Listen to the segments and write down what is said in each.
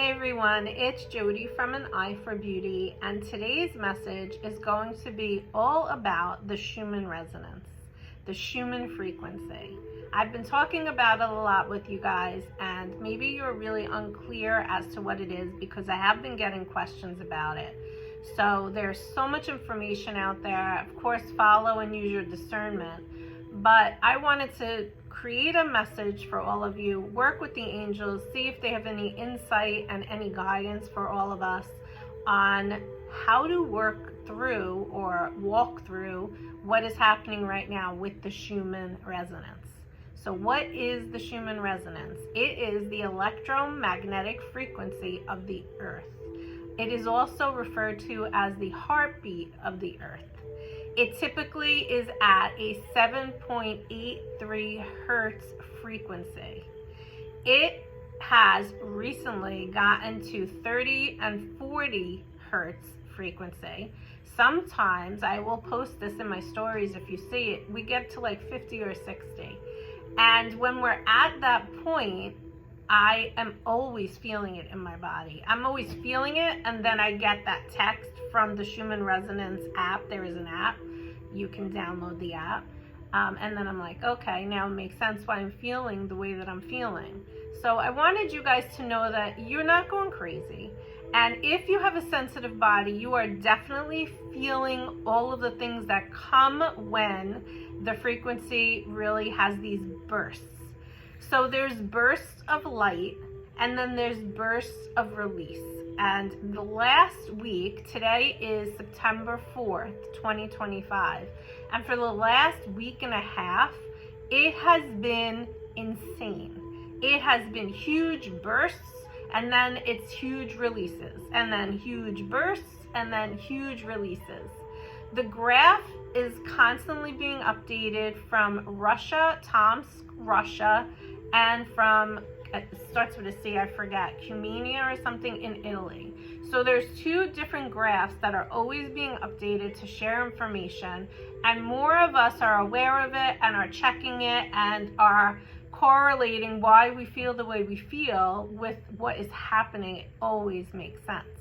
Hey everyone, it's Jody from An Eye for Beauty, and today's message is going to be all about the Schumann Resonance, the Schumann frequency. I've been talking about it a lot with you guys, and maybe you're really unclear as to what it is because I have been getting questions about it. So there's so much information out there. Of course, follow and use your discernment. But I wanted to create a message for all of you, work with the angels, see if they have any insight and any guidance for all of us on how to work through or walk through what is happening right now with the Schumann Resonance. So what is the Schumann Resonance? It is the electromagnetic frequency of the Earth. It is also referred to as the heartbeat of the Earth. It typically is at a 7.83 hertz frequency. It has recently gotten to 30 and 40 hertz frequency. Sometimes I will post this in my stories if you see it. We get to like 50 or 60. And when we're at that point, I am always feeling it in my body. I'm always feeling it, and then I get that text from the Schumann Resonance app. There is an app. You can download the app. And then I'm like, okay, now it makes sense why I'm feeling the way that I'm feeling. So I wanted you guys to know that you're not going crazy. And if you have a sensitive body, you are definitely feeling all of the things that come when the frequency really has these bursts. So there's bursts of light, and then there's bursts of release. And the last week, today is September 4th, 2025. And for the last week and a half, it has been insane. It has been huge bursts, and then it's huge releases, and then huge bursts, and then huge releases. The graph is constantly being updated from Russia, Tomsk, Russia, and from, it starts with a C, I forget, Cumania or something in Italy. So there's two different graphs that are always being updated to share information, and more of us are aware of it and are checking it and are correlating why we feel the way we feel with what is happening. It always makes sense.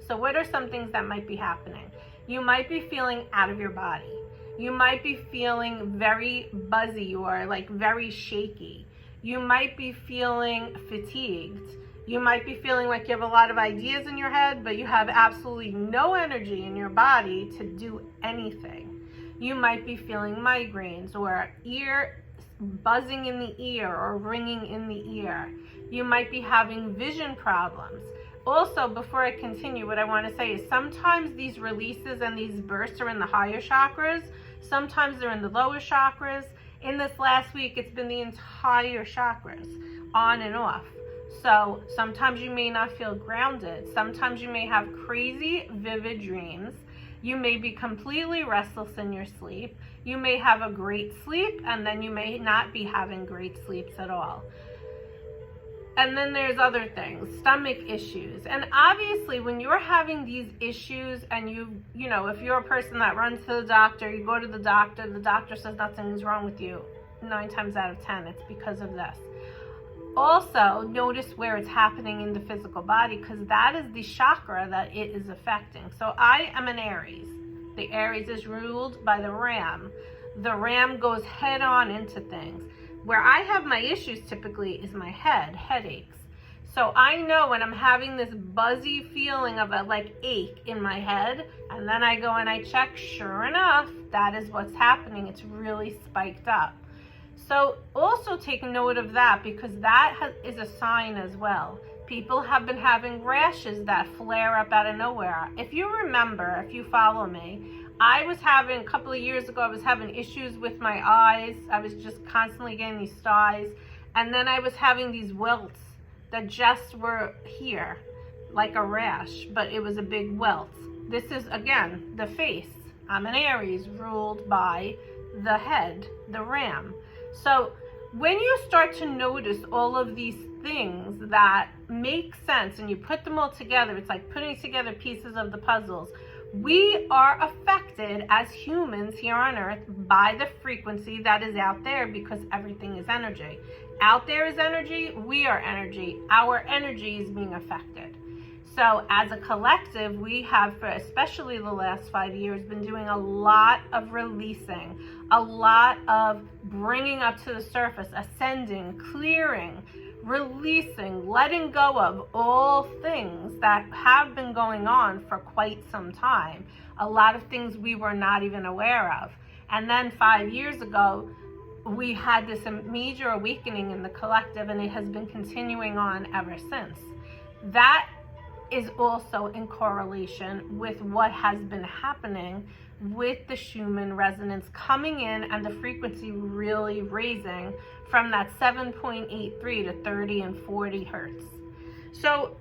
So what are some things that might be happening? You might be feeling out of your body. You might be feeling very buzzy or like very shaky. You might be feeling fatigued. You might be feeling like you have a lot of ideas in your head, but you have absolutely no energy in your body to do anything. You might be feeling migraines or ear buzzing in the ear or ringing in the ear. You might be having vision problems. Also, before I continue, what I want to say is sometimes these releases and these bursts are in the higher chakras. Sometimes they're in the lower chakras. In this last week, it's been the entire chakras, on and off. So sometimes you may not feel grounded. Sometimes you may have crazy, vivid dreams. You may be completely restless in your sleep. You may have a great sleep, and then you may not be having great sleeps at all. And then there's other things, stomach issues. And obviously when you're having these issues and you know, if you're a person that runs to the doctor, you go to the doctor says nothing's wrong with you. 9 times out of 10, it's because of this. Also, notice where it's happening in the physical body, because that is the chakra that it is affecting. So I am an Aries. The Aries is ruled by the Ram. The Ram goes head on into things. Where I have my issues typically is my headaches. So I know when I'm having this buzzy feeling of a like ache in my head, and then I go and I check, sure enough, that is what's happening. It's really spiked up. So also take note of that, because that is a sign as well. People have been having rashes that flare up out of nowhere. If you remember, if you follow me, I was having, a couple of years ago, I was having issues with my eyes. I was just constantly getting these styes. And then I was having these welts that just were here, like a rash, but it was a big welt. This is, again, the face. I'm an Aries, ruled by the head, the Ram. So when you start to notice all of these things that make sense and you put them all together, it's like putting together pieces of the puzzles. We are affected as humans here on earth by the frequency that is out there, because everything is energy. Out there is energy, we are energy. Our energy is being affected. So as a collective, we have, for especially the last 5 years, been doing a lot of releasing, a lot of bringing up to the surface, ascending, clearing, releasing, letting go of all things that have been going on for quite some time. A lot of things we were not even aware of. And then 5 years ago, we had this major awakening in the collective, and it has been continuing on ever since. That is also in correlation with what has been happening with the Schumann resonance coming in and the frequency really raising from that 7.83 to 30 and 40 hertz. So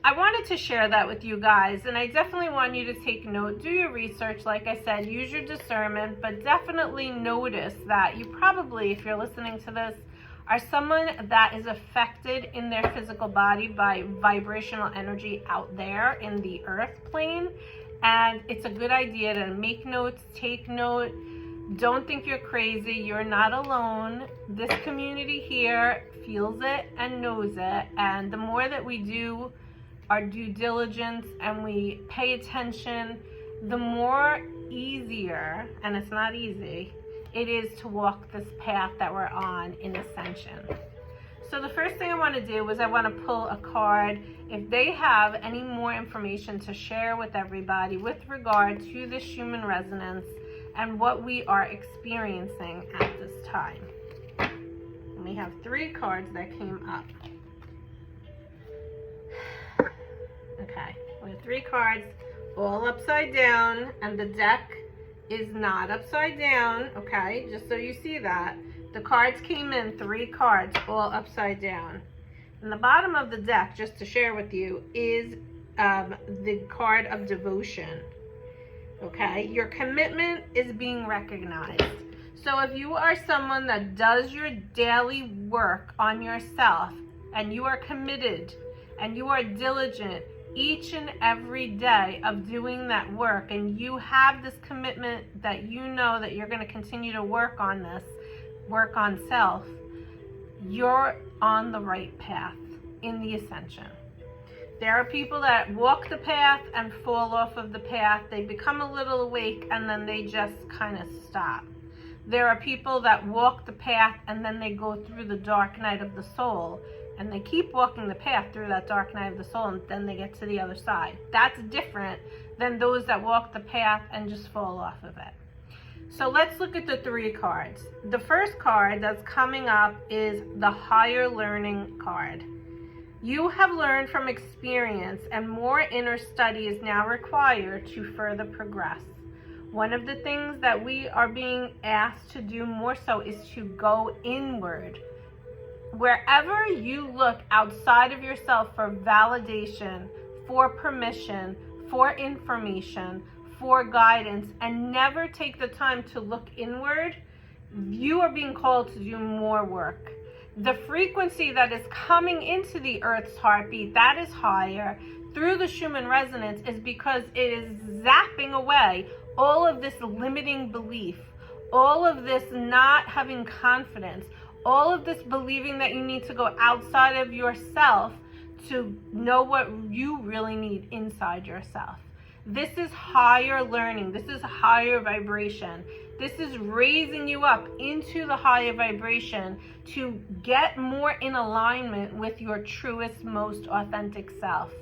I wanted to share that with you guys, and I definitely want you to take note, do your research, like I said, use your discernment, but definitely notice that you probably, if you're listening to this, are someone that is affected in their physical body by vibrational energy out there in the earth plane. And it's a good idea to make notes, take note. Don't think you're crazy. You're not alone. This community here feels it and knows it. And the more that we do our due diligence and we pay attention, the more easier, and it's not easy, it is to walk this path that we're on in ascension. So the first thing I want to do is I want to pull a card if they have any more information to share with everybody with regard to the Schumann resonance and what we are experiencing at this time. And we have 3 cards that came up. Okay, we have 3 cards all upside down, and the deck is not upside down, okay, just so you see that. The cards came in 3 cards all upside down. And the bottom of the deck, just to share with you, is the card of devotion. Okay, your commitment is being recognized. So if you are someone that does your daily work on yourself, and you are committed and you are diligent each and every day of doing that work, and you have this commitment that you know that you're going to continue to work on this, work on self, you're on the right path in the ascension. There are people that walk the path and fall off of the path. They become a little awake and then they just kind of stop. There are people that walk the path and then they go through the dark night of the soul, and they keep walking the path through that dark night of the soul, and then they get to the other side. That's different than those that walk the path and just fall off of it. So let's look at the 3 cards. The first card that's coming up is the higher learning card. You have learned from experience, and more inner study is now required to further progress. One of the things that we are being asked to do more so is to go inward. Wherever you look outside of yourself for validation, for permission, for information, for guidance, and never take the time to look inward, you are being called to do more work. The frequency that is coming into the Earth's heartbeat, that is higher through the Schumann resonance, is because it is zapping away all of this limiting belief, all of this not having confidence, all of this believing that you need to go outside of yourself to know what you really need inside yourself. This is higher learning. This is higher vibration. This is raising you up into the higher vibration to get more in alignment with your truest, most authentic self.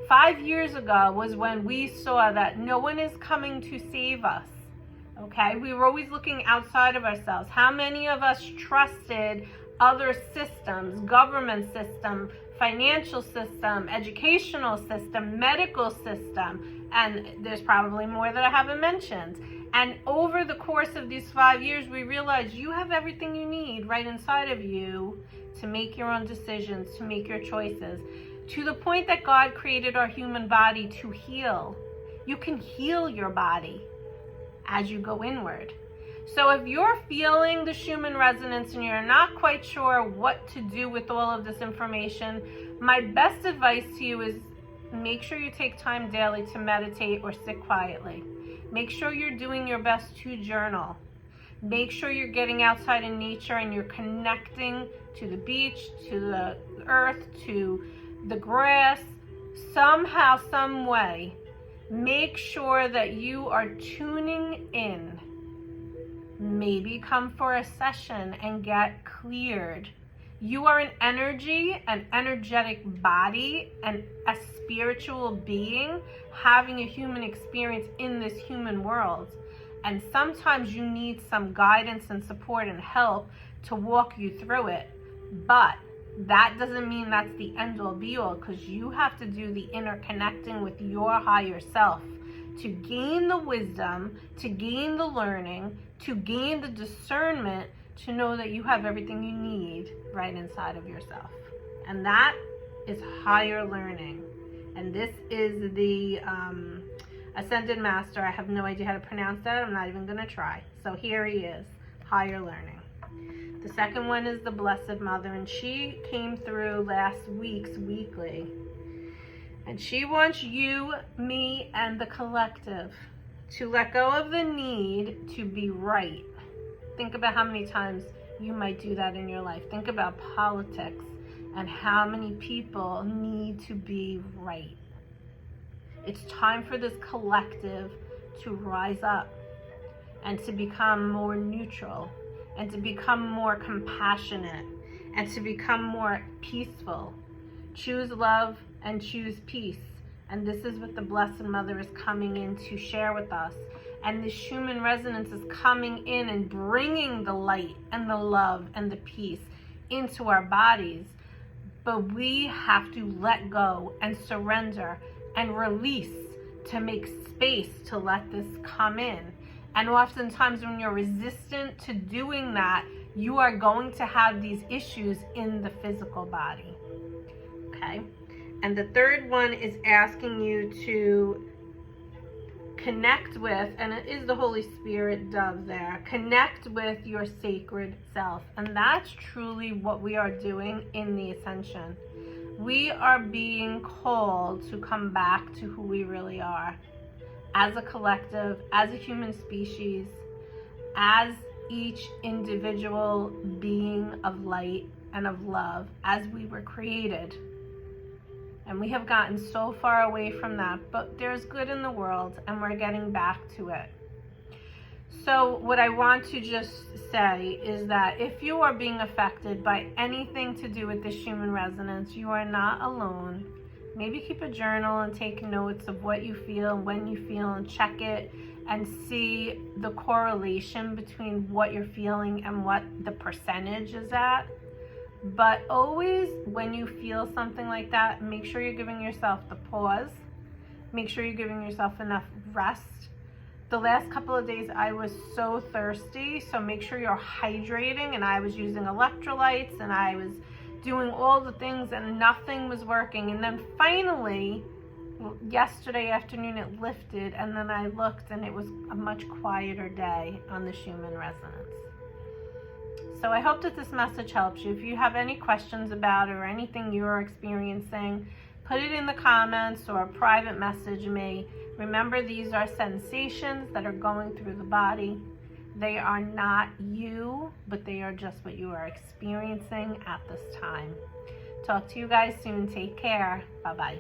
5 years ago was when we saw that no one is coming to save us. Okay, we were always looking outside of ourselves. How many of us trusted other systems, government system, financial system, educational system, medical system, and there's probably more that I haven't mentioned. And over the course of these 5 years, we realized you have everything you need right inside of you to make your own decisions, to make your choices, to the point that God created our human body to heal. You can heal your body as you go inward. So if you're feeling the Schumann resonance and you're not quite sure what to do with all of this information, my best advice to you is make sure you take time daily to meditate or sit quietly. Make sure you're doing your best to journal. Make sure you're getting outside in nature and you're connecting to the beach, to the earth, to the grass, somehow, some way. Make sure that you are tuning in. Maybe come for a session and get cleared. You are an energy, an energetic body, and a spiritual being having a human experience in this human world. And sometimes you need some guidance and support and help to walk you through it. But that doesn't mean that's the end all be all, because you have to do the inner connecting with your higher self to gain the wisdom, to gain the learning, to gain the discernment, to know that you have everything you need right inside of yourself. And that is higher learning. And this is the Ascended Master. I have no idea how to pronounce that. I'm not even going to try. So here he is, higher learning. The second one is the Blessed Mother, and she came through last week's weekly. And she wants you, me, and the collective to let go of the need to be right. Think about how many times you might do that in your life. Think about politics and how many people need to be right. It's time for this collective to rise up and to become more neutral and to become more compassionate and to become more peaceful. Choose love and choose peace. And this is what the Blessed Mother is coming in to share with us. And the Schumann Resonance is coming in and bringing the light and the love and the peace into our bodies. But we have to let go and surrender and release to make space to let this come in. And oftentimes when you're resistant to doing that, you are going to have these issues in the physical body. Okay? And the third one is asking you to connect with, and it is the Holy Spirit dove there, connect with your sacred self. And that's truly what we are doing in the Ascension. We are being called to come back to who we really are as a collective, as a human species, as each individual being of light and of love, as we were created. And we have gotten so far away from that, but there's good in the world and we're getting back to it. So what I want to just say is that if you are being affected by anything to do with the Schumann Resonance, you are not alone. Maybe keep a journal and take notes of what you feel and when you feel and check it and see the correlation between what you're feeling and what the percentage is at. But always when you feel something like that, make sure you're giving yourself the pause. Make sure you're giving yourself enough rest. The last couple of days I was so thirsty, so make sure you're hydrating, and I was using electrolytes and I was doing all the things and nothing was working. And then finally, yesterday afternoon it lifted, and then I looked and it was a much quieter day on the Schumann Resonance. So I hope that this message helps you. If you have any questions about it or anything you're experiencing, put it in the comments or private message me. Remember, these are sensations that are going through the body. They are not you, but they are just what you are experiencing at this time. Talk to you guys soon. Take care. Bye-bye.